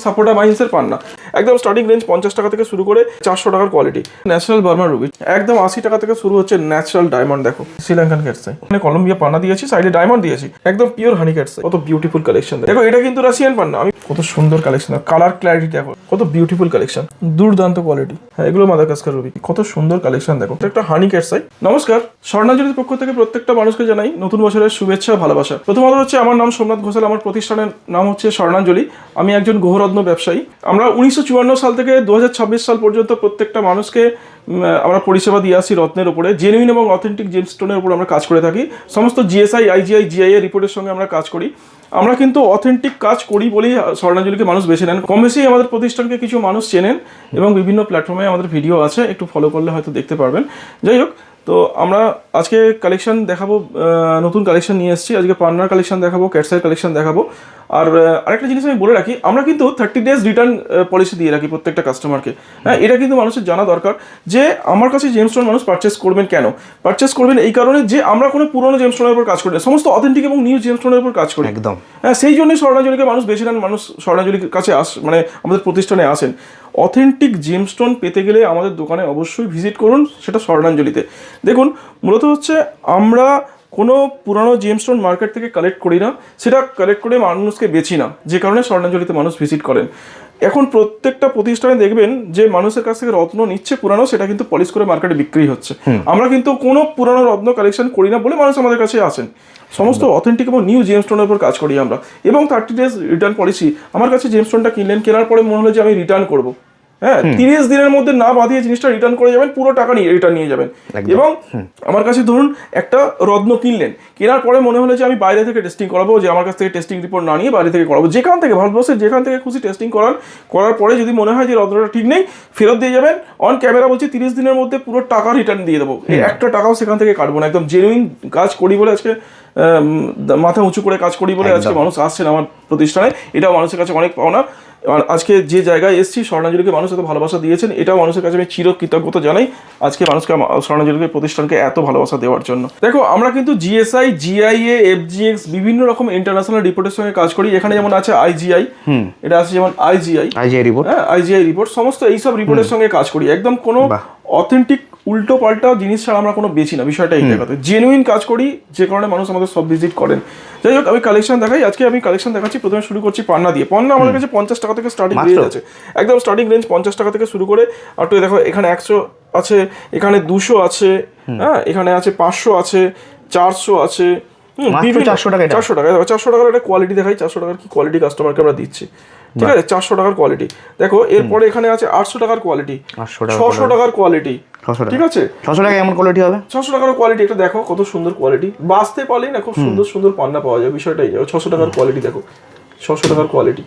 সাপোর্টা মাইন্সের পান্না একদম starting range 50 টাকা থেকে শুরু করে 400 টাকার কোয়ালিটি। ন্যাচারাল বার্মা রুবি একদম 80 টাকা থেকে শুরু হচ্ছে। ন্যাচারাল ডায়মন্ড দেখো, শ্রীলঙ্কান ক্যাটসাই, মানে কলম্বিয়া পান্না দিয়েছি, সাইডে ডায়মন্ড দিয়েছি, একদম পিওর হানি ক্যাটসাই। কত বিউটিফুল কালেকশন দেখো, এটা কিন্তু রাশিয়ান পান্না। আমি কত সুন্দর কালেকশন, কালার ক্ল্যারিটি দেখো, কত বিউটিফুল কালেকশন, দুর্দান্ত কোয়ালিটি। হ্যাঁ, এগুলো মাদাগাস্কার রুবি, কত সুন্দর কালেকশন দেখো, একটা হানি ক্যাটসাই। নমস্কার, স্বর্ণাঞ্জলির পক্ষ থেকে প্রত্যেকটা মানুষকে জানাই নতুন বছরের শুভেচ্ছা ভালোবাসা। প্রথমত হচ্ছে আমার নাম সোমনাথ ঘোষাল, আমার প্রতিষ্ঠানের নাম হচ্ছে স্বর্ণাঞ্জলি। আমি একজন গৃহরত্ন ব্যবসায়ী। আমরা 1954 সাল থেকে 2026 সাল পর্যন্ত প্রত্যেকটা মানুষকে আমরা পরিষেবা দিয়ে আসছি রত্নের উপরে, জেনুইন এবং অথেন্টিক জেমস্টোনের উপর আমরা কাজ করে থাকি। সমস্ত জিএসআই, আইজিআই, জিআইএ রিপোর্টের সঙ্গে আমরা কাজ করি। আমরা কিন্তু অথেন্টিক কাজ করি বলেই স্বর্ণাঞ্জলিকে মানুষ বেছে নেন। কম বেশি আমাদের প্রতিষ্ঠানকে কিছু মানুষ চেনেন এবং বিভিন্ন প্ল্যাটফর্মে আমাদের ভিডিও আছে, একটু ফলো করলে হয়তো দেখতে পারবেন। যাই হোক, তো আমরা আজকে কালেকশন দেখাবো, নতুন কালেকশন নিয়ে এসেছি। আজকে পান্নার কালেকশন দেখাবো, ক্যাটসাইয়ের কালেকশন দেখাবো। আর আরেকটা জিনিস আমি বলে রাখি, আমরা কিন্তু 30 days রিটার্ন পলিসি দিয়ে রাখি প্রত্যেকটা কাস্টমারকে। হ্যাঁ, এটা কিন্তু মানুষের জানা দরকার যে আমার কাছে জেমস্টোন মানুষ পারচেস করবেন কেন। পারচেস করবেন এই কারণে যে আমরা কোনো পুরনো জেমস্টোনের উপর কাজ করি না, সমস্ত অথেন্টিক এবং নিউ জেমস্টোনের উপর কাজ করি একদম। হ্যাঁ, সেই জন্যই স্বর্ণাঞ্জলিকে মানুষ বেছে নেন, মানুষ স্বর্ণাঞ্জলির কাছে মানে আমাদের প্রতিষ্ঠানে আসেন। অথেন্টিক জেমস্টোন পেতে গেলে আমাদের দোকানে অবশ্যই ভিজিট করুন, সেটা স্বর্ণাঞ্জলিতে। দেখুন, মূলত হচ্ছে আমরা কোনো পুরানো জেমস্টোন মার্কেট থেকে কালেক্ট করি না, সেটা কালেক্ট করে মানুষকে বেচি না, যে কারণে স্বর্ণাঞ্জলিতে মানুষ ভিজিট করেন। এখন প্রত্যেকটা প্রতিষ্ঠানে দেখবেন যে মানুষের কাছ থেকে রত্ন নিচ্ছে পুরানো, সেটা কিন্তু পলিশ করে মার্কেটে বিক্রি হচ্ছে। আমরা কিন্তু কোনো পুরানো রত্ন কালেকশন করি না বলে মানুষ আমাদের কাছে আসেন। সমস্ত অথেন্টিক এবং নিউ জেমস্টোনের উপর কাজ করি আমরা, এবং 30 days রিটার্ন পলিসি। আমার কাছে জেমস্টোনটা কিনলেন, কেনার পরে মনে হলো যে আমি রিটার্ন করবো, হ্যাঁ, 30 দিনের মধ্যে না বাঁধিয়ে জিনিসটা রিটার্ন করে যাবেন, পুরো টাকা নিয়ে রিটার্ন নিয়ে যাবেন। এবং আমার কাছে ধরুন একটা রত্ন কিনলেন, কেনার পরে মনে হলো যে আমি বাইরে থেকে টেস্টিং করাবো, যে আমার কাছ থেকে টেস্টিং রিপোর্ট না নিয়ে বাইরে থেকে করাবো, যেখান থেকে ভারতবর্ষের যেখান থেকে খুশি টেস্টিং করার পরে যদি মনে হয় যে রত্নটা ঠিক নেই, ফেরত দিয়ে যাবেন। অন ক্যামেরা বলছি 30 দিনের মধ্যে পুরো টাকা রিটার্ন দিয়ে দেবো, একটা টাকাও সেখান থেকে কাটবো না। একদম জেনুইন কাজ করি বলে আজকে মাথা উঁচু করে কাজ করি বলে আজকে মানুষ আসছেন আমার প্রতিষ্ঠানে, এটাও মানুষের কাছে অনেক পাওনা। আর আজকে যে জায়গায় এসেছি, স্বর্ণাঞ্জলিকে মানুষ এত ভালোবাসা দিয়েছেন, এটাও মানুষের কাছে আমি চির কৃতজ্ঞতা জানাই আজকে মানুষকে স্বর্ণাঞ্জলিকে প্রতিষ্ঠানকে এত ভালোবাসা দেওয়ার জন্য। দেখো, আমরা কিন্তু জিএসআই, জিআইএ, এফজিএক্স বিভিন্ন রকম ইন্টারন্যাশনাল রিপোর্টের সঙ্গে কাজ করি। এখানে যেমন আছে আইজিআই, এটা আছে যেমন আইজিআই রিপোর্ট, হ্যাঁ, আইজিআই রিপোর্ট, সমস্ত এইসব রিপোর্টের সঙ্গে কাজ করি। একদম কোনো অথেন্টিক উল্টো পাল্টা জিনিস ছাড়া আমরা কোনো বেচি না, বিষয়টা এই জায়গাতে জেনুইন কাজ করি, যে কারণে মানুষ আমাদের সব ভিজিট করেন। যাই হোক, আমি কালেকশন দেখাই। আজকে আমি কালেকশন দেখাচ্ছি, প্রথমে শুরু করছি পান্না দিয়ে। পান্না আমাদের কাছে 50 টাকা থেকে স্টার্টিং রেঞ্জ আছে, একদম স্টার্টিং রেঞ্জ 50 টাকা থেকে শুরু করে। আর তো দেখো, এখানে 100 আছে, এখানে 200 আছে, হ্যাঁ, এখানে আছে 500 আছে, 400 আছে, 400 টাকা। 400 টাকার একটা কোয়ালিটি দেখাই, 400 টাকার কি কোয়ালিটি কাস্টমারকে আমরা দিচ্ছি, ঠিক আছে। 400 টাকার কোয়ালিটি দেখো। এরপরে এখানে আছে 800 টাকার কোয়ালিটি, 600 টাকার কোয়ালিটি, ঠিক আছে। 600 টাকা এমন কোয়ালিটি হবে, 600 টাকার কোয়ালিটি। এটা দেখো কত সুন্দর কোয়ালিটি, বাঁচতে পারলেই না খুব সুন্দর সুন্দর পান্না পাওয়া যায়, বিষয়টাই। 600 টাকার কোয়ালিটি দেখো, 600 টাকার কোয়ালিটি,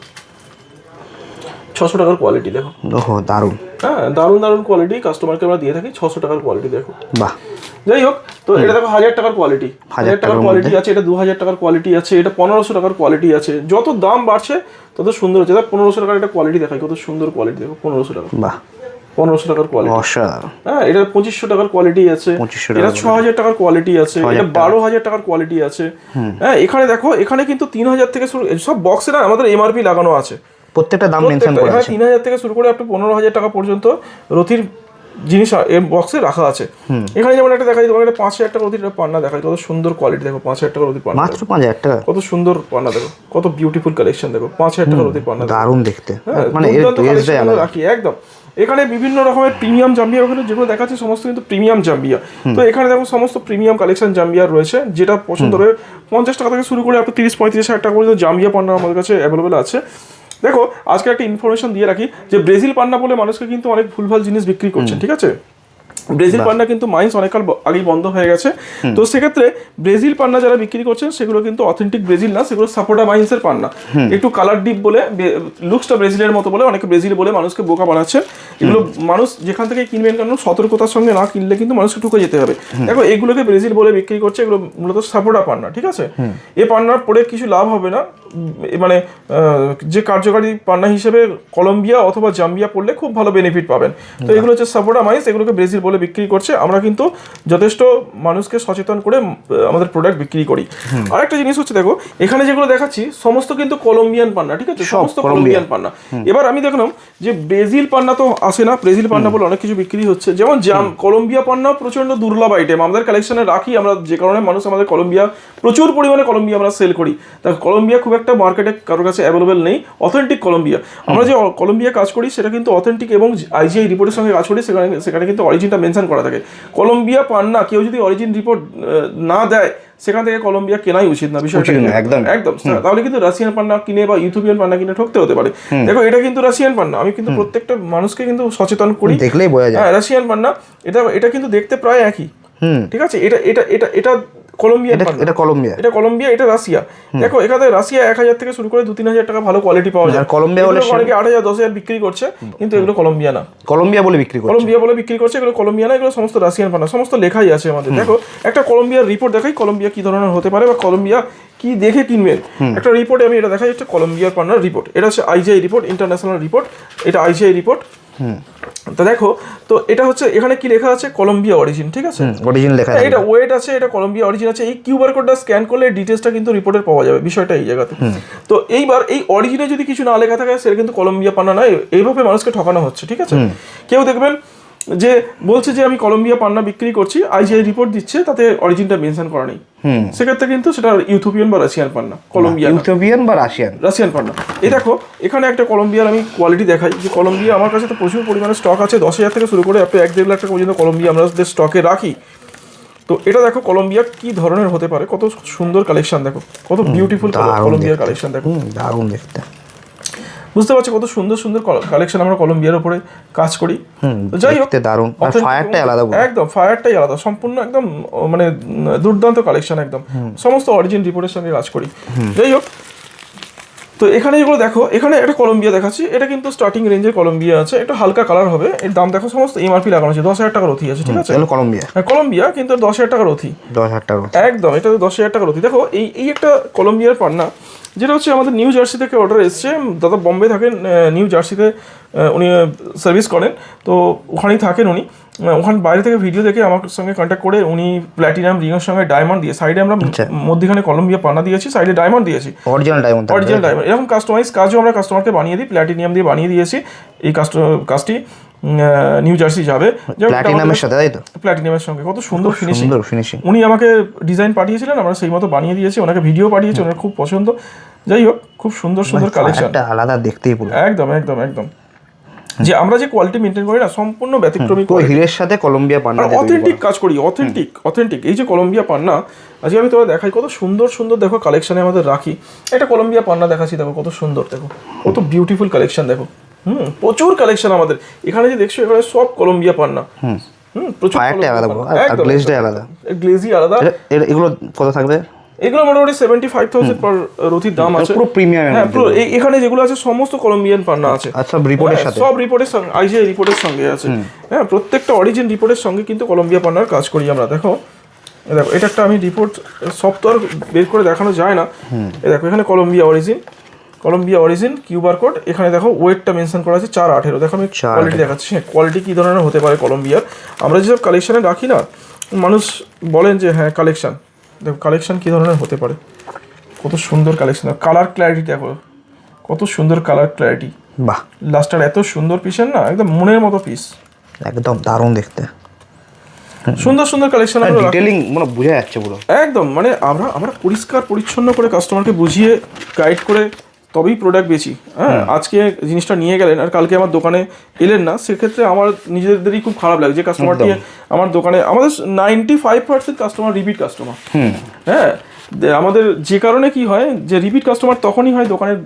600 টাকার কোয়ালিটি দেখো। ওহো, দারুণ। হ্যাঁ, দারুণ দারুণ কোয়ালিটি কাস্টমারকে আমরা দিয়ে থাকি। 600 টাকার কোয়ালিটি দেখো, বাহ। যাই হোক, তো এটা দেখো 1000 টাকার কোয়ালিটি, 1000 টাকার কোয়ালিটি আছে, এটা 2000 টাকার কোয়ালিটি আছে, এটা 1500 টাকার কোয়ালিটি আছে। যত দাম বাড়ছে তত সুন্দর হচ্ছে। 1500 টাকার একটা কোয়ালিটি দেখাই, কত সুন্দর কোয়ালিটি দেখো, 1500 টাকা, বাহ, 1500 টাকার কোয়ালিটি। হ্যাঁ, এটা 2500 টাকার কোয়ালিটি আছে, এটা 6000 টাকার কোয়ালিটি আছে, এটা 12000 টাকার কোয়ালিটি আছে। হ্যাঁ, এখানে দেখো, এখানে কিন্তু 3000 থেকে শুরু, সব বক্সে না আমাদের এমআরপি লাগানো আছে, প্রত্যেকটা দাম মেনশন করা আছে। 3000 থেকে শুরু করে আপ টু 15000 টাকা পর্যন্ত রতির জিনিস এই বক্সে রাখা আছে। এখানে যেমন একটা দেখাই, তোমাকে একটা 5000 টাকা রতির পান্না দেখাই, কত সুন্দর কোয়ালিটি দেখো। 5000 টাকা রতির পান্না, মাত্র 5000 টাকা, কত সুন্দর পান্না দেখো, কত বিউটিফুল কালেকশন দেখো। 5000 টাকা রতির পান্না, দারুণ দেখতে, মানে এর টেস্টটাই আলাদা রাখি একদম। এখানে বিভিন্ন রকমের প্রিমিয়াম জাম্বিয়া, ওখানে যেগুলো দেখাচ্ছে সমস্ত কিন্তু প্রিমিয়াম জাম্বিয়া। তো এখানে দেখো সমস্ত প্রিমিয়াম কালেকশন জাম্বিয়া রয়েছে, যেটা পছন্দ হবে 50 টাকা থেকে শুরু করে আপ টু 30-35 হাজার টাকা পর্যন্ত জাম্বিয়া পান্না আমাদের কাছে অ্যাভেলেবেল আছে। দেখো, আজকে একটা ইনফরমেশন দিয়ে রাখি যে ব্রাজিল পান্না বলে মানুষকে কিন্তু অনেক ভুলভাল জিনিস বিক্রি করছেন, ঠিক আছে। ব্রাজিল পান্না কিন্তু মাইন্স অনেককাল আগেই বন্ধ হয়ে গেছে। তো সেক্ষেত্রে ব্রাজিল পান্না যারা বিক্রি করছেন সেগুলো কিন্তু অথেন্টিক ব্রাজিল না, সেগুলো সাপোর্টা মাইন্সের পান্না। একটু কালার ডিপ বলে, লুকসটা ব্রাজিলের মতো বলে অনেকে ব্রাজিল বলে মানুষকে বোকা বানাচ্ছে। এগুলো মানুষ যেখান থেকে কিনবেন কেন সতর্কতার সঙ্গে না কিনলে কিন্তু মানুষকে ঠুকে যেতে হবে। দেখো, এগুলোকে ব্রাজিল বলে বিক্রি করছে, এগুলো মূলত সাপোর্টা পান্না, ঠিক আছে। এই পান্নার পরে কিছু লাভ হবে না, মানে যে কার্যকারী পান্না হিসেবে কলম্বিয়া অথবা জাম্বিয়া পড়লে খুব ভালো বেনিফিট পাবেন। তো এগুলো হচ্ছে সাপোর্টা মাইন্স, এগুলোকে ব্রাজিল বলে বলে বিক্রি করছে, আমরা কিন্তু যথেষ্ট মানুষকে সচেতন করে আমাদের প্রোডাক্ট বিক্রি করি। আর একটা জিনিস হচ্ছে দেখো এখানে যেগুলো দেখাচ্ছি সমস্ত কিন্তু কলম্বিয়ান পান্না, ঠিক আছে, সমস্ত কলম্বিয়ান পান্না। এবার আমি দেখলাম যে ব্রাজিল পান্না তো আসে না, ব্রাজিল পান্না বলে অনেক কিছু বিক্রি হচ্ছে, যেমন কলম্বিয়া পান্না প্রচন্ড দুর্লভ আইটেম আমাদের কালেকশনে রাখি আমরা, যে কারণে মানুষ আমাদের কলম্বিয়া প্রচুর পরিমাণে কলম্বিয়া আমরা সেল করি। তা কলম্বিয়া খুব একটা মার্কেটে কারোর কাছে অ্যাভেলেবেল নেই। অথেন্টিক কলম্বিয়া, আমরা যে কলম্বিয়া কাজ করি সেটা কিন্তু অথেন্টিক, এবং আইজিআই রিপোর্টের সঙ্গে কাজ করি, সেখানে কিন্তু অরিজিনটা মেনশন করা থাকে। কলম্বিয়া পান্না কেউ যদি অরিজিন রিপোর্ট না দেয় সেখান থেকে কলম্বিয়া কেনাই উচিত না, বিষয়টা একদম একদম। তাহলে কিন্তু রাশিয়ান পান্না কিনে বা ইথিওপিয়ান পান্না কিনে ঠকতে হতে পারে। দেখো এটা কিন্তু রাশিয়ান পান্না, আমি কিন্তু প্রত্যেকটা মানুষকে কিন্তু সচেতন করি, দেখলেই বোঝা যায়। হ্যাঁ রাশিয়ান পান্না, এটা কিন্তু দেখতে প্রায় একই, ঠিক আছে। এটা এটা এটা এটা কলম্বিয়ান পান্না, এটা কলম্বিয়া, এটা কলম্বিয়া, এটা রাশিয়া। দেখো এখানে রাশিয়া 1000 থেকে শুরু করে 2-3000 টাকা ভালো কোয়ালিটি পাওয়া যায়। কলম্বিয়া বলে অনেকে 8000-10000 বিক্রি করছে, কিন্তু এগুলো কলম্বিয়া না, কলম্বিয়া বলে বিক্রি করছে, কলম্বিয়া বলে বিক্রি করছে। এগুলো কলম্বিয়া না, এগুলো সমস্ত রাশিয়ান পান্না, সমস্ত লেখাই আছে আমাদের। দেখো একটা কলম্বিয়ার রিপোর্ট দেখাই, কলম্বিয়া কি ধরনের হতে পারে বা কলম্বিয়া কি দেখে কিনবেন। একটা রিপোর্টে আমি এটা দেখাই, একটা কলম্বিয়ার পান্নার রিপোর্ট, এটা হচ্ছে আইজিআই রিপোর্ট, ইন্টারন্যাশনাল রিপোর্ট, এটা আইজিআই রিপোর্ট। তো দেখো, তো এটা হচ্ছে এখানে কি লেখা আছে, কলম্বিয়া অরিজিন, ঠিক আছে, অরিজিন লেখা আছে, এটা ওয়েট আছে, এটা কলম্বিয়া অরিজিন আছে। এই কিউআর কোডটা স্ক্যান করলে ডিটেইলসটা কিন্তু রিপোর্টের পাওয়া যাবে, বিষয়টা এই জায়গাতে। তো এইবার এই অরিজিনে যদি কিছু না লেখা থাকে সেটা কিন্তু কলম্বিয়া পান্না না, এইভাবে মানুষকে ঠকানো হচ্ছে, ঠিক আছে। কেউ দেখবেন যে বলছে যে আমি কলম্বিয়া পান্না বিক্রি করছি, আইজিআই রিপোর্ট দিচ্ছে, তাতে অরিজিনটা মেনশন করা নেই, সেক্ষেত্রে কিন্তু সেটা ইথিওপিয়ান বা রাশিয়ান পান্না, কলম্বিয়া ইথিওপিয়ান বা রাশিয়ান পান্না। এই দেখো এখানে একটা কলম্বিয়ার আমি কোয়ালিটি দেখাই, যে কলম্বিয়া আমার কাছে তো প্রচুর পরিমাণে স্টক আছে, 10,000 থেকে শুরু করে আপনি 1-1.5 লাখ টাকা পর্যন্ত কলম্বিয়া আমাদের স্টকে রাখি। তো এটা দেখো কলম্বিয়া কি ধরনের হতে পারে, কত সুন্দর কালেকশন দেখো, কত বিউটিফুল কলম্বিয়ার কালেকশন দেখো, দারুণ দেখতে, বুঝতে পারছো কত সুন্দর সুন্দর কালেকশন আমরা কলম্বিয়ার উপরে কাজ করি। যাই হোক দারুণ, আর ফায়ারটাই আলাদা, একদম ফায়ারটাই আলাদা, সম্পূর্ণ একদম মানে দুর্দান্ত কালেকশন, একদম সমস্ত অরিজিন রিপোর্টের সঙ্গে কাজ করি। যাই হোক, তো এখানে যেগুলো দেখো, এখানে একটা কলম্বিয়া দেখাচ্ছি, এটা কিন্তু স্টার্টিং রেঞ্জের কলম্বিয়া আছে, একটু হালকা কালার হবে, এর দাম দেখো সমস্ত এমআরপি লাগানো আছে, 10,000 টাকার অতি আছে, ঠিক আছে, কলম্বিয়া কিন্তু 10,000 টাকার অতি, 10,000 টাকা একদম, এটা 10,000 টাকার অতি। দেখো এই একটা কলম্বিয়ার পান্না, যেটা হচ্ছে আমাদের নিউ জার্সি থেকে অর্ডার এসছে, দাদা বম্বে থাকেন, নিউ জার্সিতে উনি সার্ভিস করেন, তো ওখানেই থাকেন উনি, ওখানে বাইরে থেকে ভিডিও দেখে আমার সঙ্গে কন্ট্যাক্ট করে উনি প্ল্যাটিনাম রিংয়ের সঙ্গে ডায়মন্ড দিয়ে, সাইডে আমরা মধ্যখানে কলম্বিয়া পান্না দিয়েছি, সাইডে ডায়মন্ড দিয়েছি, অরিজিনাল ডায়মন্ড। এরকম কাস্টমাইজ কাজও আমরা কাস্টমারকে বানিয়ে দিই, প্ল্যাটিনিয়াম দিয়ে বানিয়ে দিয়েছি। এই কাজটি নিউ জার্সি যাবে প্ল্যাটিনামের সাথে, তাই তো, প্ল্যাটিনামের সঙ্গে, কত সুন্দর ফিনিশিং। উনি আমাকে ডিজাইন পাঠিয়েছিলেন, আমরা সেই মতো বানিয়ে দিয়েছি, ওনাকে ভিডিও পাঠিয়েছি, ওনার খুব পছন্দ। যাই হোক, খুব সুন্দর সুন্দর কালেকশন, আলাদা দেখতেই পুরো, একদম একদম একদম। যে আমরা যে কোয়ালিটি মেনটেন করি না, সম্পূর্ণ ব্যতিক্রমী, হিরের সাথে কলম্বিয়া পান্না অথেন্টিক কাজ করি, অথেন্টিক। এই যে কলম্বিয়া পান্না আজকে আমি তোমাদের দেখাই, কত সুন্দর সুন্দর দেখো কালেকশনে আমাদের রাখি। এটা কলম্বিয়া পান্না দেখাচ্ছি, দেখো কত সুন্দর, দেখো কত বিউটিফুল কালেকশন, দেখো প্রচুর কালেকশন আমাদের এখানে, যে দেখছো এখানে সব কলম্বিয়া পান্না, প্রচুর গ্লেজি আলাদা। এগুলো কত থাকবে? এগুলো মোটামুটি 75,000 পার রতির দাম আছে, পুরো প্রিমিয়াম। হ্যাঁ, পুরো এখানে যেগুলো আছে সমস্ত কলম্বিয়ান পান্না আছে, সব রিপোর্টের সাথে, সব রিপোর্টের সঙ্গে, আইজিআই রিপোর্টের সঙ্গে আছে। হ্যাঁ, প্রত্যেকটা অরিজিন রিপোর্টের সঙ্গে কিন্তু কলম্বিয়া পান্নার কাজ করি আমরা। দেখো এটা একটা আমি রিপোর্ট, সব তো আর বের করে দেখানো যায় না। দেখো এখানে কলম্বিয়া অরিজিন কিউআর কোড, এখানে দেখো ওয়েটটা মেনশন করা আছে 418। দেখো আমি কোয়ালিটি দেখাচ্ছি, কোয়ালিটি কি ধরনের হতে পারে কলম্বিয়ার। আমরা যেসব কালেকশনে রাখি না, মানুষ বলেন যে হ্যাঁ কালেকশন, দেখো কালেকশন কি ধরনের হতে পারে, কত সুন্দর কালেকশন, কালার ক্ল্যারিটি দেখো, কত সুন্দর কালার ক্ল্যারিটি, বাহ, লাস্টার এত সুন্দর পিসের না, একদম মনের মতো পিস, একদম দারুণ দেখতে, সুন্দর সুন্দর কালেকশন, ডিটেইলিং মানে বোঝা যাচ্ছে পুরো একদম। মানে আমরা পরিষ্কার পরিচ্ছন্ন করে কাস্টমারকে বুঝিয়ে গাইড করে তবেই প্রোডাক্ট বেচি। হ্যাঁ, আজকে জিনিসটা নিয়ে গেলেন আর কালকে আমার দোকানে এলেন না, সেক্ষেত্রে আমার নিজেদেরই খুব খারাপ লাগে যে কাস্টমারটি আমার দোকানে, আমাদের 95% কাস্টমার রিপিট কাস্টমার। হ্যাঁ, আমাদের যে কারণে কি হয় যে রিপিট কাস্টমার তখনই হয় দোকানের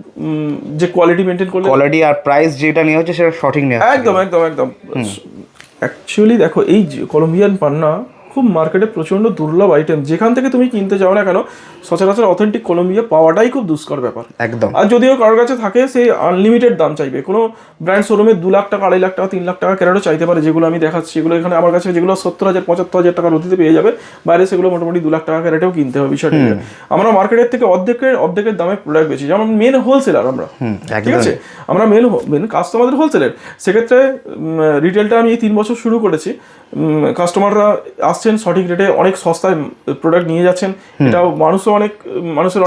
যে কোয়ালিটি মেনটেন করলে, কোয়ালিটি আর প্রাইস যেটা নিয়ে হচ্ছে সেটা সঠিক নেই, একদম একদম একদম। অ্যাকচুয়ালি দেখো এই কলম্বিয়ান পান্না খুব মার্কেটে প্রচণ্ড দুর্লভ আইটেম, যেখান থেকে তুমি কিনতে যাও না কেন সচরাচর অথেন্টিক কলম্বিয়া পাওয়াটাই খুব দুষ্কর ব্যাপার। একদম। আর যদিও কারোর কাছে থাকে সেই আনলিমিটেড দাম চাইবে, কোনো ব্র্যান্ড শোরুমে 2 লাখ টাকা 2.5 লাখ টাকা 3 লাখ টাকা ক্যারেটও চাইতে পারে, যেগুলো আমি দেখাচ্ছি এগুলো এখানে আমার কাছে যেগুলো 70,000 75,000 টাকার অতিতে পেয়ে যাবে, বাইরে সেগুলো মোটামুটি 2 লাখ টাকা ক্যারেটেও কিনতে হবে। বিষয়টা আমরা মার্কেটের থেকে অর্ধেকের দামে প্রোডাক্ট বেচি, যেমন মেন হোলসেলার আমরা, ঠিক আছে, আমরা মেন কাস্টমারদের হোলসেলার। সেক্ষেত্রে রিটেলটা আমি এই 3 বছর শুরু করেছি, কাস্টমাররা আসছেন সঠিক রেটে, অনেক সস্তায় প্রোডাক্ট নিয়ে যাচ্ছেন, এটাও মানুষের অনেক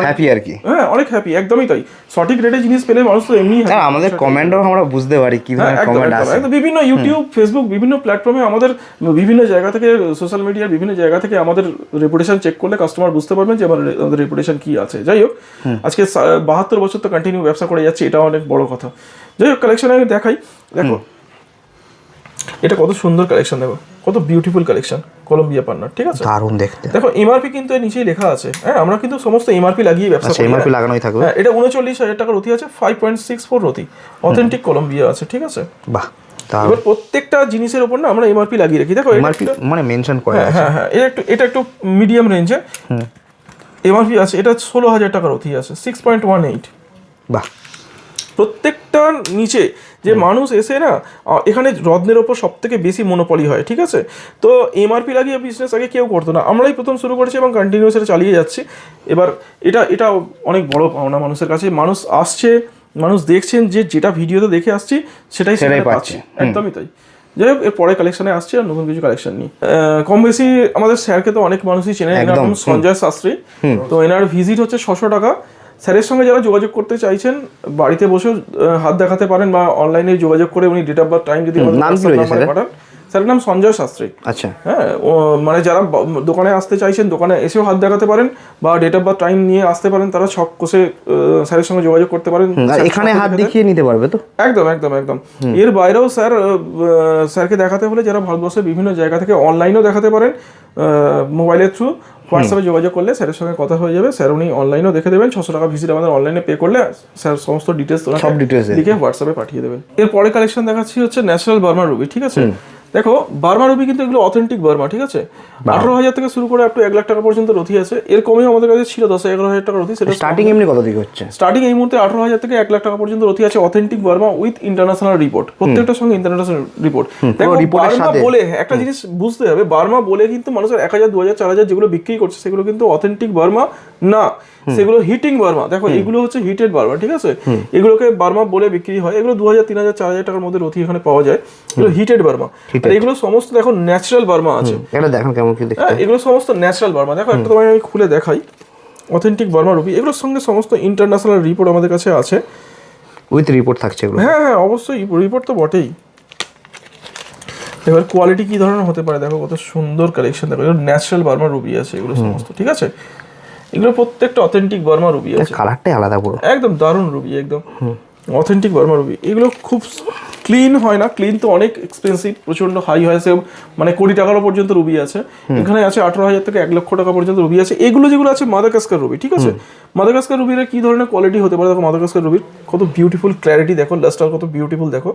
হ্যাপি আর কি। হ্যাঁ, অনেক হ্যাপি, একদমই তাই। সঠিক রেটে জিনিস পেলে মানুষ তো এমনি আমাদের কমেন্টও আমরা বুঝতে পারি কি ধরনের কমেন্ট আসে। বিভিন্ন ইউটিউব, ফেসবুক, বিভিন্ন প্ল্যাটফর্মে আমাদের বিভিন্ন জায়গা থেকে, সোশ্যাল মিডিয়ার বিভিন্ন জায়গা থেকে আমাদের রেপুটেশন চেক করলে কাস্টমার বুঝতে পারবেন যে আমাদের রেপুটেশন কি আছে। যাই হোক, আজকে 72 বছর তো কন্টিনিউ ব্যবসা করে যাচ্ছে, এটাও অনেক বড় কথা। যাই হোক, কালেকশন আমি দেখাই। দেখো এটা কত সুন্দর কালেকশন, দেখো কত বিউটিফুল কালেকশন, কলম্বিয়া পার্টনার, ঠিক আছে, দারুণ দেখতে। দেখো এমআরপি কিন্তু এর নিচেই লেখা আছে। হ্যাঁ, আমরা কিন্তু সমস্ত এমআরপি লাগিয়ে ব্যবসা করি। এমআরপি লাগানোই থাকবে। হ্যাঁ, এটা 39,000 টাকার রতি আছে, 5.64 রতি, অথেন্টিক কলম্বিয়া আছে, ঠিক আছে। বাহ, এবার প্রত্যেকটা জিনিসের উপর না আমরা এমআরপি লাগিয়ে রাখি। দেখো এমআরপি মানে মেনশন করে। হ্যাঁ হ্যাঁ, এটা একটু মিডিয়াম রেঞ্জে এমআরপি আছে, এটা 16,000 টাকার রতি আছে, 6.18। বাহ, প্রত্যেকটা নিচে যে মানুষ এসে না, এখানে রত্নের ওপর সব থেকে বেশি মনোপলি হয়, ঠিক আছে। তো এমআরপি লাগিয়ে বিজনেস আগে কেউ করতো না, আমরাই প্রথম শুরু করেছি এবং কন্টিনিউস এটা চালিয়ে যাচ্ছি। এবার এটা অনেক বড় পাওনা মানুষের কাছে, মানুষ আসছে, মানুষ দেখছেন যে যেটা ভিডিওতে দেখে আসছি সেটাই পাচ্ছে, একদমই তাই। যাই হোক, এর পরে কালেকশনে আসছে আর নতুন কিছু কালেকশন নিয়ে। কম বেশি আমাদের স্যারকে তো অনেক মানুষই চেনে, এনার নাম সঞ্জয় শাস্ত্রী। তো এনার ভিজিট হচ্ছে 600 টাকা। স্যারের সঙ্গে যারা যোগাযোগ করতে চাইছেন বাড়িতে বসেও হাত দেখাতে পারেন, বা অনলাইনে যোগাযোগ করে উনি ডেট অফ বার্থ টাইম যদি পাঠান। স্যারের নাম সঞ্জয় শাস্ত্রী। আচ্ছা, হ্যাঁ, মানে যারা দোকানে আসতে চাইছেন দোকানে এসেও হাত দেখাতে পারেন, বা ডেট অফ বার্থ টাইম নিয়ে আসতে পারেন, তারা ছক কষে স্যারের সঙ্গে যোগাযোগ করতে পারেন, এখানে হাত দেখিয়ে নিতে পারবে তো। একদম একদম একদম। এর বাইরেও স্যারকে দেখাতে হলে যারা ভারতবর্ষের বিভিন্ন জায়গা থেকে অনলাইনেও দেখাতে পারেন, মোবাইলের থ্রু হোয়াটসঅ্যাপে যোগাযোগ করলে স্যারের সঙ্গে কথা হয়ে যাবে, স্যার উনি অনলাইনেও দেখে দেবেন। 600 টাকা ভিজিট আমাদের অনলাইনে পে করলে স্যার সমস্ত ডিটেলস সব ডিটেলস লিখে হোয়াটসঅ্যাপে পাঠিয়ে দেবেন। এর পরে কালেকশন দেখাচ্ছি হচ্ছে ন্যাচারাল বার্মা রুবি, ঠিক আছে। দেখো বার্মা রুবি কিন্তু এগুলো অথেন্টিক বার্মা, ঠিক আছে। 18,000 থেকে শুরু করে আপ টু 1 লাখ টাকা পর্যন্ত রথি আছে। এর কমেও আমাদের কাছে ছিল 10-11,000 টাকা রথি। সেটা স্টার্টিং এমনি কত দিকে হচ্ছে? স্টার্টিং এই মুহূর্তে 18,000 থেকে 1 লাখ টাকা পর্যন্ত রথি আছে, authentic Burma with international report, প্রত্যেকটার সঙ্গে ইন্টারন্যাশনাল রিপোর্ট। দেখো বার্মা বলে একটা জিনিস বুঝতে হবে, বার্মা বলে কিন্তু মানুষের 1,000 2,000 4,000 যেগুলো বিক্রি করছে সেগুলো কিন্তু অথেন্টিক বার্মা না, সেগুলো হিটিং বার্মা। দেখো এগুলো হচ্ছে হিটেড বার্মা, ঠিক আছে। এগুলোকে বার্মা বলে বিক্রি হয়, এগুলো 2,000 3,000 4,000 টাকার মধ্যে রথি এখানে পাওয়া যায়, এগুলো হিটেড বার্মা। আর এগুলো সমস্ত দেখো ন্যাচারাল বার্মা আছে। এটা দেখেন কেমন কি দেখতে। এগুলো সমস্ত ন্যাচারাল বার্মা। দেখো একটা তোমায় আমি খুলে দেখাই, অথেন্টিক বার্মা রুবি। এগুলোর সঙ্গে সমস্ত ইন্টারন্যাশনাল রিপোর্ট আমাদের কাছে আছে, উইথ রিপোর্ট থাকছে এগুলো। হ্যাঁ হ্যাঁ, অবশ্যই রিপোর্ট তো বটেই। এবার কোয়ালিটি কি ধরনের হতে পারে দেখো, কত সুন্দর কালেকশন। দেখো এগুলো ন্যাচারাল বার্মা রুবি আছে, এগুলো সমস্ত, ঠিক আছে। এগুলো প্রত্যেকটা অথেন্টিক বার্মা রুবি আছে, কালারটাই আলাদা পুরো, একদম দারুণ রুবি, একদম অথেন্টিক বার্মা রুবি। এগুলো খুব ক্লিন হয় না, ক্লিন তো অনেক এক্সপেন্সিভ, প্রচন্ড হাই হয়, সে মানে 20 টাকারও পর্যন্ত রুবি আছে। এখানে আছে 18,000 থেকে 1 লক্ষ টাকা পর্যন্ত রুবি আছে। এগুলো যেগুলো আছে মাদাগাস্কার রুবি, ঠিক আছে। মাদাগাস্কার রুবির কি ধরনের কোয়ালিটি হতে পারে দেখো, মাদাগাস্কার রুবির কত বিউটিফুল ক্ল্যারিটি দেখো, লাস্টার কত বিউটিফুল দেখো।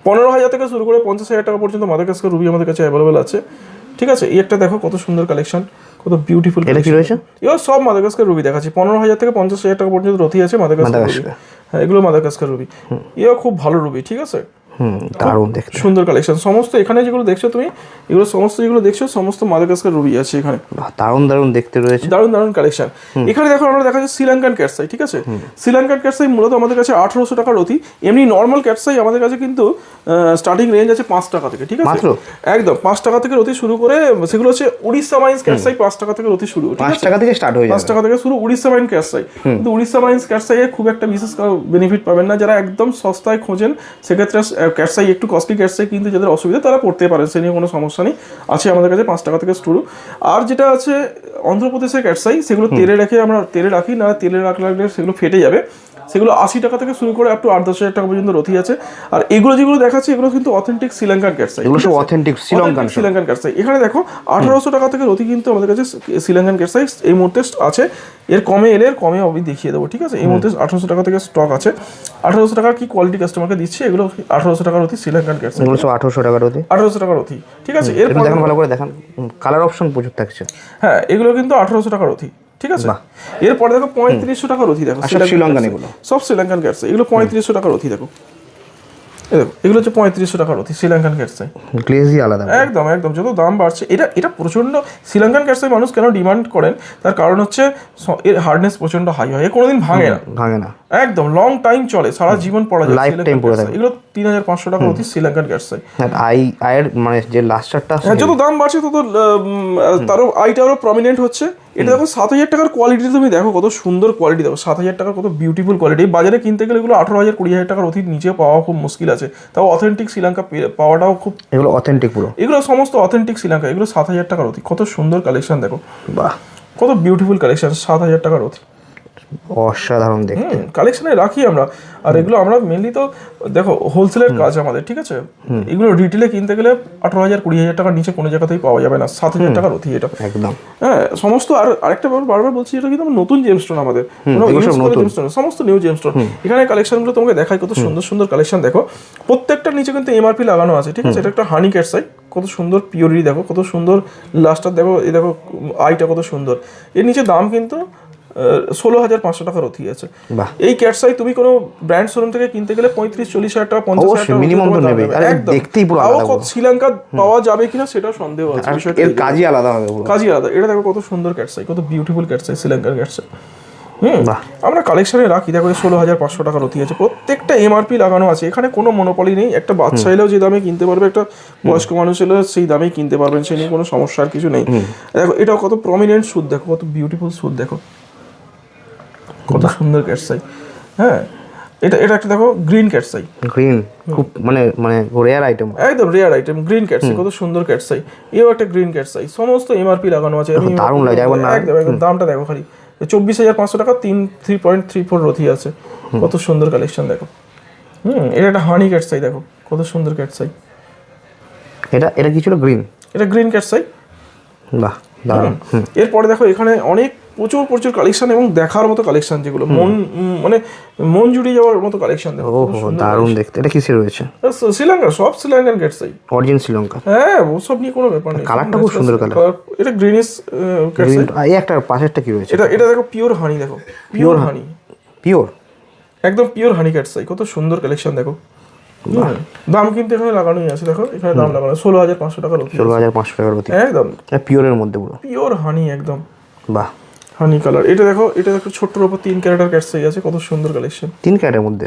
15,000 থেকে শুরু করে 50,000 টাকা পর্যন্ত মাদাগাস্কার রুবি আমাদের কাছে অ্যাভেলেবেল আছে, ঠিক আছে। এই একটা দেখো কত সুন্দর কালেকশন, কত বিউটিফুল। এটা কি রয়েছে? এগুলো সব মাদাগাস্কার রুবি দেখাচ্ছি। 15,000 থেকে 50,000 টাকা পর্যন্ত রথি আছে মাদাগাস্কার রুবি। হ্যাঁ, এগুলো মাদাগাস্কার রুবি, এও খুব ভালো রুবি, ঠিক আছে। দারুণ দেখতে, সুন্দর কালেকশন। সমস্ত এখানে যেগুলো দেখছো তুমি, এগুলো সমস্ত যেগুলো দেখছো সমস্ত মাদাগাস্কার রুবি আছে এখানে। দারুণ দারুণ দেখতে রয়েছে, দারুণ দারুণ কালেকশন। এখানে দেখো আমরা দেখা যাচ্ছে শ্রীলঙ্কান ক্যাটসাই, ঠিক আছে। শ্রীলঙ্কান ক্যাটসাই মূলত আমাদের কাছে 1800 টাকা রতি। এমনি নর্মাল ক্যাটসাই আমাদের কাছে কিন্তু স্টার্টিং রেঞ্জ আছে 5 টাকা থেকে, ঠিক আছে। একদম 5 টাকা থেকে রতি শুরু করে, সেগুলো হচ্ছে উড়িষ্যা মাইন্স ক্যাটসাই 5 টাকা থেকে রতি শুরু, 5 টাকা থেকে স্টার্ট হয়ে যায়, 5 টাকা থেকে শুরু উড়িষ্যা মাইন্স ক্যাটসাই। কিন্তু উড়িষ্যা মাইন্স ক্যাটসাইয়ে খুব একটা বিশেষ বেনিফিট পাবেন না। যারা একদম সস্তায় খোঁজেন সেক্ষেত্রে ক্যাটসাই একটু কস্টলি ক্যাটসাই কিন্তু যাদের অসুবিধা তারা পড়তে পারেন, সে নিয়ে কোনো সমস্যা নেই, আছে আমাদের কাছে 5 টাকা থেকে শুরু। আর যেটা আছে অন্ধ্রপ্রদেশের ক্যাটসাই, সেগুলো তেলে রাখি, আমরা তেলে রাখি না, তেলে রাখলে সেগুলো ফেটে যাবে। সেগুলো 80 টাকা থেকে শুরু করে আপ টু 8-10 হাজার টাকা পর্যন্ত রথি আছে। আর এগুলো যেগুলো দেখাচ্ছে এগুলো কিন্তু অথেন্টিক শ্রীলঙ্কান ক্যাটসাই, এগুলো সব অথেন্টিক শ্রীলঙ্কান শ্রীলঙ্কান ক্যাটসাই। এখানে দেখো 1800 টাকা থেকে রথি কিন্তু আমাদের কাছে শ্রীলঙ্কান ক্যাটসাই এই মুহূর্তে আছে। এর কমে এলে এর কমে আমি দেখিয়ে দেবো, ঠিক আছে। এই মুহূর্তে 1800 টাকা থেকে স্টক আছে। 1800 টাকার কি কোয়ালিটি কাস্টমারকে দিচ্ছে, এগুলো 1800 টাকার রথি শ্রীলঙ্কান ক্যাটসাই, এগুলো সব 1800 টাকার অতি। 1800 টাকার রথি, ঠিক আছে। একটু দেখেন ভালো করে দেখান, কালার অপশন প্রচুর থাকছে। হ্যাঁ, এগুলো কিন্তু 1800 টাকার রথি, ঠিক আছে। এরপরে দেখো 3500 টাকার রথি, দেখো শ্রীলঙ্কান, এগুলো সব শ্রীলঙ্কান ক্যাটসাই। এগুলো 3500 টাকার রথি, দেখো দেখো এগুলো হচ্ছে 3500 টাকার রথি শ্রীলঙ্কান ক্যাটসাই। গ্লেজই আলাদা, একদম একদম। যত দাম বাড়ছে এটা প্রচন্ড শ্রীলঙ্কান ক্যাটসাই মানুষ কেন ডিমান্ড করেন, তার কারণ হচ্ছে এর হার্ডনেস প্রচন্ড হাই হয়, এ কোনোদিন ভাঙে না, একদম লং টাইম চলে, সারা জীবন পড়া যায়, লাইফ টাইম পড়ে থাকে। এগুলো 3500 টাকা রথি শ্রীলঙ্কান ক্যাটসাই। আয়ের মানে যে লাস্টারটা, হ্যাঁ, যত দাম বাড়ছে তত তারও আইটা আরো প্রমিনেন্ট হচ্ছে। এটা দেখো 7000 টাকার কোয়ালিটি, তুমি দেখো কত সুন্দর কোয়ালিটি, দেখো 7000 টাকার কত বিউটিফুল কোয়ালিটি। বাজারে কিনতে গেলে এগুলো 18,000-20,000 টাকার অধিক নিচে পাওয়া খুব মুশকিল আছে, তাও অথেন্টিক শ্রীলঙ্কা পাওয়াটাও খুব, এগুলো অথেন্টিক পুরো, এগুলো সমস্ত অথেন্টিক শ্রীলঙ্কা। এগুলো 7000 টাকার অধিক, কত সুন্দর কালেকশন দেখো, বাহ কত বিউটিফুল কালেকশন, 7000 টাকার অধিক অসাধারণ দেখতে। কালেকশনে রাখি আমরা। আর এগুলো আমরা মেনলি তো দেখো হোলসেলের কাজ আমাদের, ঠিক আছে। এগুলো রিটেলে কিনতে গেলে 18,000-20,000 টাকার নিচে কোনো জায়গাতেই পাওয়া যাবে না, 7000 টাকার অতি এটা একদম। হ্যাঁ, সমস্ত। আর আরেকটা বারবার বলছি, এটা কিন্তু নতুন জেমস্টোন আমাদের, সমস্ত নিউ জেমস্টোন। এখানে কালেকশনগুলো তোমাকে দেখাই, কত সুন্দর সুন্দর কালেকশন দেখো। প্রত্যেকটার নিচে কিন্তু এমআরপি লাগানো আছে, ঠিক আছে। এটা একটা হানি ক্যাটসাই, কত সুন্দর পিওরিটি দেখো, কত সুন্দর লাস্টার দেখো, এই দেখো আইটা কত সুন্দর। এর নিচে দাম কিন্তু 16,500 টাকার অতি আছে। এই ক্যাটসাই তুমি কোনো ব্র্যান্ড শোরুম থেকে কিনতে গেলে 35-40 হাজার টাকা, 50,000 টাকা মিনিমাম তো নেবে। দেখতেই পুরো আলাদা, শ্রীলঙ্কা পাওয়া যাবে কিনা সেটা সন্দেহ আছে, এর কাজই আলাদা হবে, কাজই আলাদা। এটা দেখো কত সুন্দর ক্যাটসাই, কত বিউটিফুল ক্যাটসাই, শ্রীলঙ্কার ক্যাটসাই। আমরা কালেকশনে রাখি, দেখো 16,500 টাকার অতি আছে, প্রত্যেকটা এমআরপি লাগানো আছে। এখানে কোনো মনোপলি নেই, একটা বাচ্চা এলেও যে দামে কিনতে পারবে, একটা বয়স্ক মানুষ এলেও সেই দামেই কিনতে পারবেন, সে নিয়ে কোনো সমস্যার কিছু নেই। দেখো এটাও কত প্রমিনেন্ট সুদ, দেখো কত বিউটিফুল সুদ, দেখো কত সুন্দর ক্যাটসাই। হ্যাঁ, এটা একটা দেখো গ্রিন ক্যাটসাই, গ্রিন খুব মানে রেয়ার আইটেম, একদম রেয়ার আইটেম, গ্রিন ক্যাটসাই, কত সুন্দর ক্যাটসাই। এও একটা গ্রিন ক্যাটসাই, সমস্ত এমআরপি লাগানো আছে, দারুণ লাগে। একদম একদম। দামটা দেখো খালি 24,500 টাকা, 3.34 রথি আছে, কত সুন্দর কালেকশন দেখো। এটা একটা হানি ক্যাটসাই, দেখো কত সুন্দর ক্যাটসাই। এটা কি ছিল? গ্রিন, এটা গ্রিন ক্যাটসাই। বাহ দারুণ। এরপরে দেখো এখানে অনেক প্রচুর কালেকশন এবং দেখার মতো কালেকশন, যেগুলো মন জুড়িয়ে যাওয়ার মতো কালেকশন দেখো। ওহো দারুণ দেখতে। এটা কিসে রয়েছে? শ্রীলঙ্কা, সব শ্রীলঙ্কান ক্যাটসাই, অরিজিন শ্রীলঙ্কা। হ্যাঁ, ওসব নিয়ে কোনো ব্যাপার নেই। কালারটা খুব সুন্দর কালার। এটা গ্রিনিশ ক্যাটসাই। এই একটা পাশেরটা কি রয়েছে? এটা দেখো পিওর হানি, দেখো পিওর হানি, পিওর, একদম পিওর হানি ক্যাটসাই, কত সুন্দর কালেকশন দেখো। দাম কিন্তু এখানে লাগানোই আছে, দেখো এখানে দাম লাগানো 16,500 টাকার অতি, 16,500 টাকার অতি, একদম পিওরের মধ্যে পুরো পিওর হানি, একদম বাহ হানি কালার। এটা দেখো ছোট্টর উপর 3 ক্যারেটার ক্যাটসাই আছে, কত সুন্দর কালেকশন, 3 ক্যারেটের মধ্যে।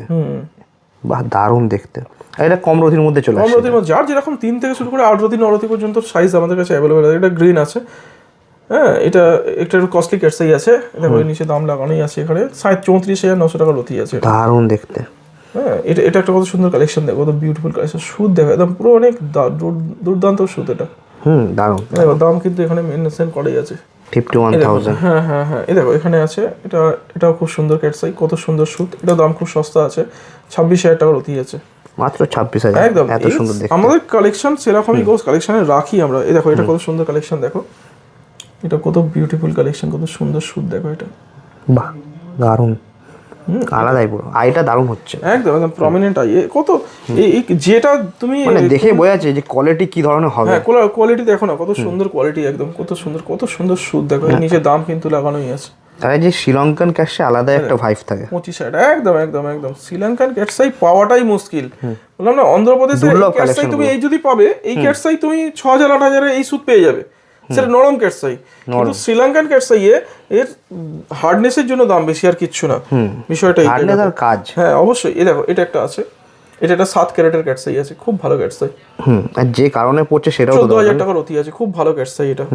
বাহ দারুণ দেখতে। এটা কম রতির মধ্যে চলে আসে, কম রতির মধ্যে, যার যেরকম 3 থেকে শুরু করে 8 রতি 9 রতি পর্যন্ত সাইজ আমাদের কাছে অ্যাভেলেবেল আছে। এটা গ্রিন আছে, হ্যাঁ, এটা একটা কস্টলি ক্যাটসাই আছে, দেখো এর নিচে দাম লাগানোই আছে। এখানে 34,900 টাকার রতি আছে, দারুণ দেখতে। হ্যাঁ, এটা একটা কত সুন্দর কালেকশন দেখো, কত বিউটিফুল কালেকশন। সুদ দেখো একদম পুরো অনেক দুর্দান্ত সুদ এটা। দারুণ। দেখো দাম কিন্তু এখানে মেনশন করেই আছে, 51,000। হ্যাঁ হ্যাঁ হ্যাঁ, এই দেখো এখানে আছে। এটাও খুব সুন্দর ক্যাটসাই, কত সুন্দর সুদ। এটা দাম খুব সস্তা আছে, 26,000 টাকার অতি আছে, মাত্র 26,000। একদম এত সুন্দর দেখতে। আমাদের কালেকশন সেরকমই কালেকশনে রাখি আমরা। এই দেখো এটা কত সুন্দর কালেকশন, দেখো এটা কত বিউটিফুল কালেকশন, কত সুন্দর সুদ দেখো এটা। বাহ দারুণ, আলাদাই পুরো আইটা দারুণ হচ্ছে, একদম একদম প্রমিনেন্ট আই। কত এই যেটা তুমি মানে দেখে বোঝা যাচ্ছে যে কোয়ালিটি কি ধরনের হবে। হ্যাঁ, কোয়ালিটি দেখো না, কত সুন্দর কোয়ালিটি, একদম কত সুন্দর সুদ দেখো। এর নিচে দাম কিন্তু লাগানোই আছে। তাই যে শ্রীলঙ্কান ক্যাটসে আলাদা একটা ভাইব থাকে। 25,000, একদম একদম একদম। শ্রীলঙ্কান ক্যাটসাই পাওয়াটাই মুশকিল, বললাম না। অন্ধ্রপ্রদেশে ক্যাটসাই তুমি এই যদি পাবে, এই ক্যাটসাই তুমি 6,000-8,000 এই সুদ পেয়ে যাবে, সেটা নরম ক্যাটসাই। কিন্তু শ্রীলঙ্কান ক্যাটসাই এর হার্ডনেসের জন্য দাম বেশি, আর কিচ্ছু না। বিষয়টা হার্ডনেস আর কাজ। হ্যাঁ অবশ্যই। এই দেখো এটা একটা আছে, এটা একটা 7 ক্যারেটের ক্যাটসাই আছে, খুব ভালো ক্যাটসাই। আর যে কারণে পড়ছে সেটাও 14,000 টাকার অতি আছে, খুব ভালো ক্যাটসাই এটা।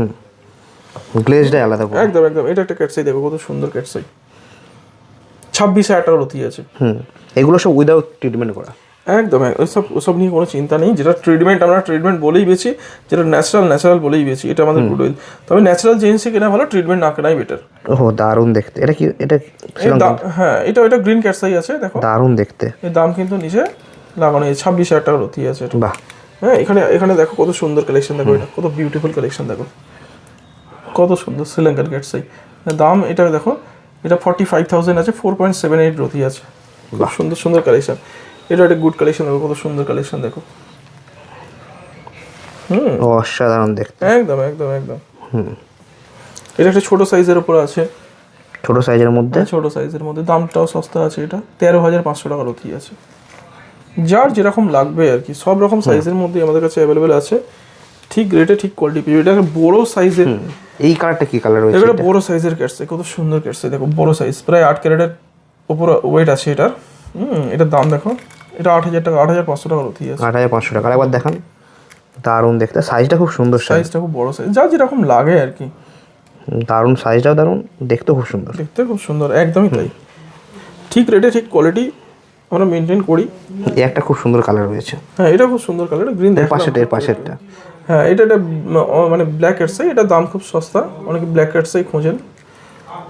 গ্লেজটাই আলাদা, একদম একদম। এটা একটা ক্যাটসাই দেখো, কত সুন্দর ক্যাটসাই, 26,000 টাকার অতি আছে। এগুলো সব উইদাউট ট্রিটমেন্ট করা, একদম ওসব নিয়ে কোনো চিন্তা নেই। যেটা ট্রিটমেন্ট আমরা ট্রিটমেন্ট বলেই বেছি, যেটা ন্যাচারাল বলেই বেছি, এটা আমাদের গুড উইল। তবে ন্যাচারাল জিনিসই কেনা ভালো, ট্রিটমেন্ট না কেনাই বেটার। ওহো দারুণ দেখতে। এটা কি? এটা হ্যাঁ, এটা গ্রিন ক্যাটসাই আছে, দেখো দারুণ দেখতে। এর দাম কিন্তু নিচে লাগানো, 26,000 টাকা রতি আছে এটা। বাহ, হ্যাঁ, এখানে দেখো কত সুন্দর কালেকশন, দেখো এটা কত বিউটিফুল কালেকশন, দেখো কত সুন্দর শ্রীলঙ্কান ক্যাটসাই। দাম এটা দেখো, এটা 45,000 আছে, 4.78 রতি আছে, খুব সুন্দর কালেকশন। এটা একটা গুড কালেকশন, দেখো কত সুন্দর কালেকশন, দেখো অসাধারণ দেখতে। একদম। এটা একটা ছোট সাইজের উপর আছে, ছোট সাইজের মধ্যে, ছোট সাইজের মধ্যে দামটাও সস্তা আছে। এটা 13,500 টাকা রতি আছে। যার যেরকম লাগবে আর কি, সব রকম সাইজের মধ্যে আমাদের কাছে অ্যাভেলেবেল আছে, ঠিক রেটে ঠিক কোয়ালিটি পেয়ে। এটা বড় সাইজের। এই কালারটা কি কালার রয়েছে? এটা বড় সাইজের ক্যাটসাই, কত সুন্দর ক্যাটসাই, দেখো বড় সাইজ, প্রায় 8 ক্যারেটের উপর ওয়েট আছে এটার। এটার দাম দেখো, এটা 8,000 টাকা, 8,500 টাকা রতি আছে। 8,500 টাকা। একবার দেখান, দারুণ দেখতে। সাইজটা খুব সুন্দর, সাইজটা খুব বড় সাইজ, যা যেরকম লাগে আর কি। দারুণ, সাইজটাও দারুণ, দেখতে খুব সুন্দর। দেখতে খুব সুন্দর, একদমই তাই। ঠিক রেটে ঠিক কোয়ালিটি আমরা মেনটেন করি। এই একটা খুব সুন্দর কালার রয়েছে। হ্যাঁ, এটা খুব সুন্দর কালার, গ্রিন। এর পাশেরটা। হ্যাঁ, এটা মানে ব্ল্যাক ক্যাটসাই, এটার দাম খুব সস্তা, অনেকে ব্ল্যাক ক্যাটসাই খোঁজেন।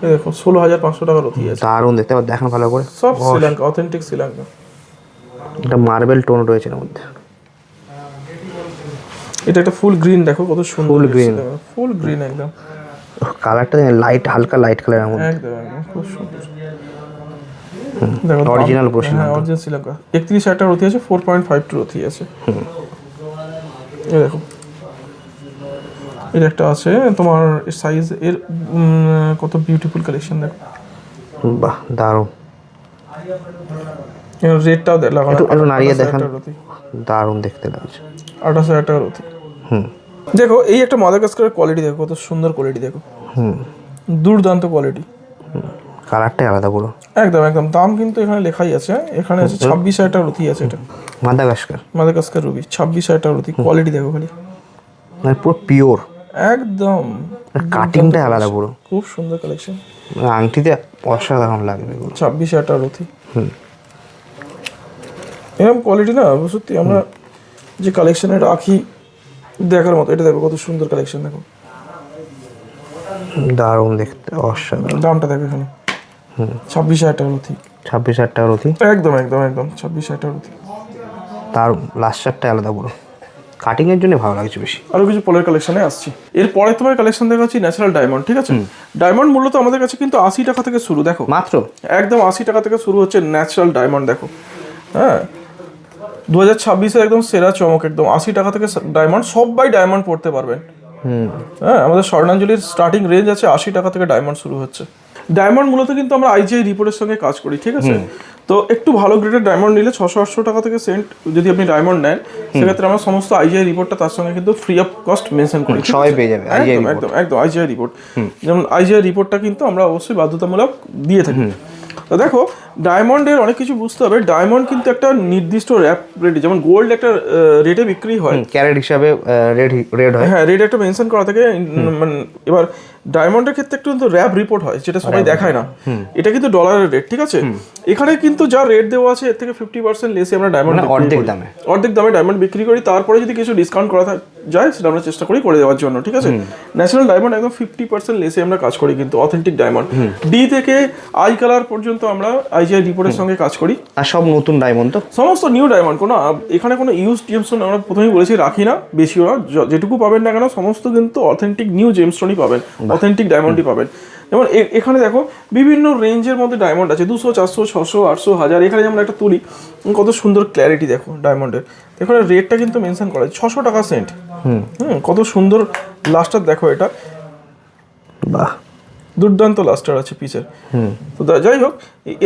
এই দেখো 16,500 টাকা রতি আছে। দারুণ দেখতে। আবার দেখান ভালো করে। সব শ্রীলঙ্কা, অথেন্টিক শ্রীলঙ্কা। এটা মার্বেল টোন রয়েছে এর মধ্যে। এটা একটা ফুল গ্রিন, দেখো কত সুন্দর ফুল গ্রিন একদম। কালারটা লাইট, হালকা লাইট কালারের মধ্যে, একদম খুব সুন্দর। দেখো অরিজিনাল ব্রো, হ্যাঁ অরিজিনাল শ্রীলঙ্কা। 31,000 টাকা রতি আছে, 4.52 রতি আছে। এই দেখো, এর একটা আছে তোমার সাইজ, এর কত বিউটিফুল কালেকশন, দেখো বাহ দারুণ। এর রেটটাও লাগানো, একটু নাড়িয়ে দেখান, দারুণ দেখতে লাগছে। 28,000 টাকা রতি। দেখো এই একটা মাদাগাস্কারের কোয়ালিটি, দেখো কত সুন্দর কোয়ালিটি, দেখো দুর্দান্ত কোয়ালিটি। কালারটাই আলাদা পুরো। একদম। দাম কিন্তু এখানে লেখাই আছে, এখানে আছে 26,000 টাকা রতি আছে। এটা মাদাগাস্কার রুবি, 26,000 টাকা রতি। কোয়ালিটি দেখো খালি, মানে পুরো পিওর একদম। কাটিংটা আলাদা পুরো, খুব সুন্দর কালেকশন। আংটিতে অসাধারণ লাগবে। 26,000 টাকা রতি। এরকম কোয়ালিটি না সত্যি আমরা যে কালেকশনে রাখি দেখার মতো। এটা দেখো কত সুন্দর কালেকশন, দেখো দারুণ দেখতে, অসাধারণ। দামটা দেখো এখানে 26,000 টাকা রতি। 26,000 টাকা রতি। একদম 26,000 টাকা রতি। তার লাস্ট শার্টটা আলাদা পুরো, কাটিং এর জন্য ভালো লাগছে বেশি। আরো কিছু পলের কালেকশনে আসছি। এরপরে তোমার কালেকশন দেখাচ্ছি ন্যাচারাল ডায়মন্ড, ঠিক আছে? ডায়মন্ড মূলত আমাদের কাছে কিন্তু 80 টাকা থেকে শুরু, দেখো মাত্র একদম 80 টাকা থেকে শুরু হচ্ছে ন্যাচারাল ডায়মন্ড। দেখো হ্যাঁ, 2026-এর একদম সেরা চমক, একদম 80 টাকা থেকে ডায়মন্ড, সবাই ডায়মন্ড পড়তে পারবেন। হ্যাঁ, আমাদের স্বর্ণাঞ্জলির স্টার্টিং রেঞ্জ আছে 80 টাকা থেকে ডায়মন্ড শুরু হচ্ছে। ডায়মন্ড মূলত কিন্তু আমরা আইজিআই রিপোর্টের সঙ্গে কাজ করি, ঠিক আছে? তো একটু ভালো গ্রেডের ডায়মন্ড নিলে 600-800 টাকা থেকে সেন্ট যদি আপনি ডায়মন্ড নেন, সেক্ষেত্রে আমরা সমস্ত আইজিআই রিপোর্টটা তার সঙ্গে কিন্তু ফ্রি অফ কস্ট মেনশন করি, সবাই পেয়ে যাবে। একদম আইজিআই রিপোর্ট, যেমন আইজিআই রিপোর্টটা কিন্তু আমরা অবশ্যই বাধ্যতামূলক দিয়ে থাকি। তো দেখো ডায়মন্ডের অনেক কিছু বুঝতে হবে। ডায়মন্ড কিন্তু একটা নির্দিষ্ট র্যাপ রেটে, যেমন গোল্ড একটা রেটে বিক্রি হয়, ক্যারেট হিসাবে রেট হয়, হ্যাঁ রেট একটা মেনশন করা থাকে। মানে এবার ডায়মন্ডের ক্ষেত্রে একটু কিন্তু র্যাপ রিপোর্ট হয়, যেটা সবাই দেখায় না। এটা কিন্তু ডলারের রেট, ঠিক আছে? এখানে কিন্তু যা রেট দেওয়া আছে এর থেকে 50% লেসে আমরা ডায়মন্ড অর্ধেক দামে ডায়মন্ড বিক্রি করি। তারপরে যদি কিছু ডিসকাউন্ট করা যায় সেটা আমরা চেষ্টা করি করে দেওয়ার জন্য, ঠিক আছে? ন্যাচারাল ডায়মন্ড একদম 50% লেসে আমরা কাজ করি, কিন্তু অথেন্টিক ডায়মন্ড ডি থেকে আই কালার পর্যন্ত আমরা আইজিআই রিপোর্টের সঙ্গে কাজ করি। আর সব নতুন ডায়মন্ড, তো সমস্ত নিউ ডায়মন্ড, কোনো এখানে কোনো ইউজ জেমস্টোন আমরা প্রথমেই বলেছি রাখি না, বেশিও না। যেটুকু পাবেন না কেন সমস্ত কিন্তু অথেন্টিক নিউ জেমস্টোনই পাবেন, অথেন্টিক ডায়মন্ডই পাবেন। যেমন এখানে দেখো বিভিন্ন রেঞ্জের মধ্যে ডায়মন্ড আছে, 200, 400, 600, 800, 1000। এখানে যেমন একটা তুলি, কত সুন্দর ক্ল্যারিটি দেখো ডায়মন্ডের। এখানে রেটটা কিন্তু মেনশন করা আছে 600 টাকা সেন্ট। কত সুন্দর লাস্টার দেখো, এটা বাহ দুর্দান্ত লাস্টার আছে পিসের। তো যাই হোক,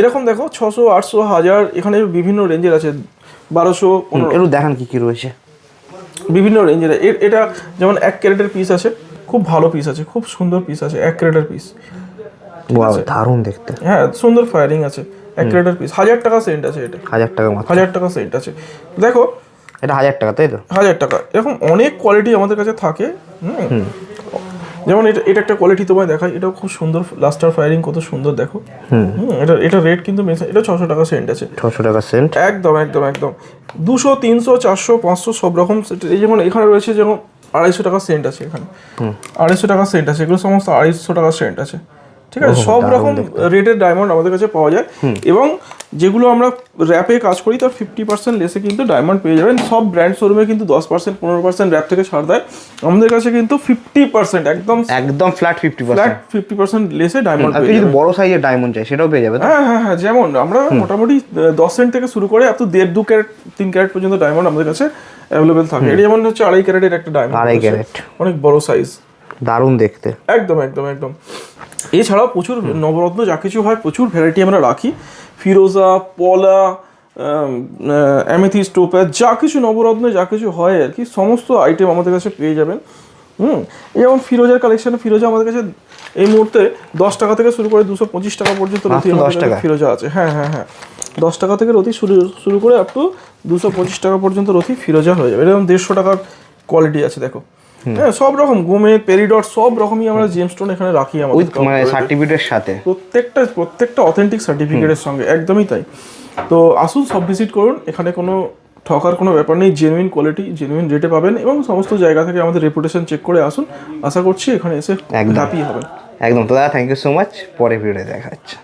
এরকম দেখো 600, 800, 1000, এখানে বিভিন্ন রেঞ্জের আছে, 1200, 1500। একটু দেখান কি কি রয়েছে বিভিন্ন রেঞ্জের। এটা যেমন 1 ক্যারেটের পিস আছে, খুব ভালো পিস আছে, খুব সুন্দর পিস আছে, 1 ক্যারেটের পিস, দারুণ দেখতে। হ্যাঁ, সুন্দর ফায়ারিং আছে, 1 ক্যারেটের পিস, 1000 টাকা সেন্ট আছে। এটা 1000 টাকা মাত্র, 1000 টাকা সেন্ট আছে। দেখো এটা 1000 টাকা, তাই তো? 1000 টাকা। এরকম অনেক কোয়ালিটি আমাদের কাছে থাকে। যেমন এটা একটা কোয়ালিটি তোমায় দেখাই, এটাও খুব সুন্দর, লাস্টার ফায়ারিং কত সুন্দর দেখো। এটা রেট কিন্তু এটা 600 টাকা সেন্ট আছে। 600 টাকা সেন্ট। একদম একদম একদম 200, 300, 400, 500 সব রকম। এই যেমন এখানে রয়েছে যেমন 250 টাকা সেন্ট আছে, এখানে 250 টাকা সেন্ট আছে, এগুলো সমস্ত 250 টাকা সেন্ট আছে। ঠিক আছে, সব রকম রেটের ডায়মন্ড আমাদের কাছে পাওয়া যায়। এবং যেগুলো আমরা র্যাপে কাজ করি তার 50% লেসে কিন্তু ডায়মন্ড পেয়ে যাবেন। সব ব্র্যান্ড শোরুমে কিন্তু 10%, 15% র্যাপ থেকে ছাড় দেয়, আমাদের কাছে কিন্তু 50% একদম ফ্ল্যাট 50%। ফ্ল্যাট 50% লেসে ডায়মন্ড আপনি পেয়ে যদি যাবেন। বড় সাইজের ডায়মন্ড চাই সেটাও পেয়ে যাবেন। হ্যাঁ, যেমন আমরা মোটামুটি 10 সেন্ট থেকে শুরু করে আপ টু 1.5, 2 ক্যারেট, 3 ক্যারেট পর্যন্ত ডায়মন্ড আমাদের কাছে অ্যাভেলেবেল থাকে। এটা যেমন হচ্ছে 2.5 ক্যারেটের একটা ডায়মন্ড, 2.5 ক্যারেট, অনেক বড় সাইজ, দারুণ দেখতে। একদম একদম একদম। এছাড়াও প্রচুর নবরত্ন যা কিছু হয় প্রচুর ভ্যারাইটি আমরা রাখি, ফিরোজা, পলা, অ্যামেথিস্ট, টোপ্যাজ, যা কিছু নবরত্নে যা কিছু হয় আর কি, সমস্ত আইটেম আমাদের কাছে পেয়ে যাবেন। যেমন ফিরোজার কালেকশনে, ফিরোজা আমাদের কাছে এই মুহূর্তে 10 টাকা থেকে শুরু করে 225 টাকা পর্যন্ত রতি আমাদের কাছে ফিরোজা আছে। হ্যাঁ, 10 টাকা থেকে রতি শুরু করে আপ টু 225 টাকা পর্যন্ত রতি ফিরোজা হয়ে যাবে। এরকম 150 টাকার কোয়ালিটি আছে দেখো। হ্যাঁ, সব রকম গোমে, পেরিডট সব রকমই আমরা জেমস্টোন এখানে রাখি আমাদের সার্টিফিকেটের সাথে, প্রত্যেকটা অথেন্টিক সার্টিফিকেটের সঙ্গে, একদমই তাই। তো আসুন, সব ভিজিট করুন, এখানে কোনো ঠকার কোনো ব্যাপার নেই, জেনুইন কোয়ালিটি জেনুইন রেটে পাবেন এবং সমস্ত জায়গা থেকে আমাদের রেপুটেশন চেক করে আসুন। আশা করছি এখানে এসে হ্যাপি হবেন। একদম। তো দাদা থ্যাংক ইউ সো মাচ, পরে ভিডিওতে দেখা হচ্ছে।